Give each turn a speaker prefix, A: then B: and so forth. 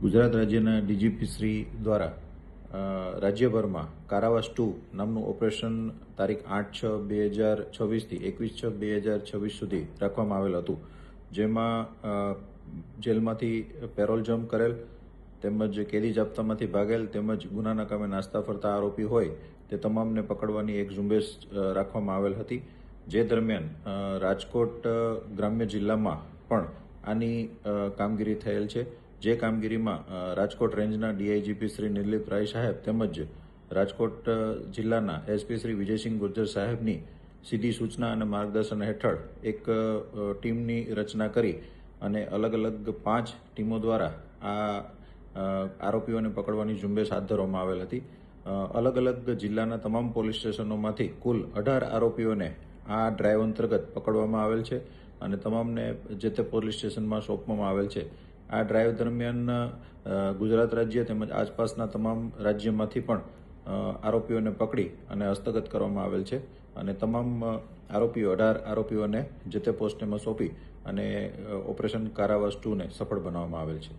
A: ગુજરાત રાજ્યના ડીજીપી શ્રી દ્વારા રાજ્યભરમાં કારાવાસ 2 નામનું ઓપરેશન તારીખ 8/6/2026થી 21/6/2026 સુધી રાખવામાં આવેલ હતું, જેમાં જેલમાંથી પેરોલ જમ્પ કરેલ તેમજ કેદી જાપ્તામાંથી ભાગેલ તેમજ ગુનાના કામે નાસ્તા ફરતા આરોપી હોય તે તમામને પકડવાની એક ઝુંબેશ રાખવામાં આવેલ હતી. જે દરમિયાન રાજકોટ ગ્રામ્ય જિલ્લામાં પણ આની કામગીરી થયેલ છે. જે કામગીરીમાં રાજકોટ રેન્જના ડીઆઈજીપી શ્રી નિર્લિપ રાય સાહેબ તેમજ રાજકોટ જિલ્લાના એસપી શ્રી વિજયસિંહ ગુર્જર સાહેબની સીધી સૂચના અને માર્ગદર્શન હેઠળ એક ટીમની રચના કરી અને અલગ અલગ 5 ટીમો દ્વારા આ આરોપીઓને પકડવાની ઝુંબેશ હાથ ધરવામાં આવેલ હતી. અલગ અલગ જિલ્લાના તમામ પોલીસ સ્ટેશનોમાંથી કુલ 18 આરોપીઓને આ ડ્રાઈવ અંતર્ગત પકડવામાં આવેલ છે અને તમામને જે તે પોલીસ સ્ટેશનમાં સોંપવામાં આવેલ છે. આ ડ્રાઈવ દરમિયાન ગુજરાત રાજ્ય તેમજ આસપાસના તમામ રાજ્યમાંથી પણ આરોપીઓને પકડી અને હસ્તગત કરવામાં આવેલ છે અને તમામ 18 આરોપીઓને જે તે પોસ્ટમાં સોંપી અને ઓપરેશન કારાવાસ 2ને સફળ બનાવવામાં આવેલ છે.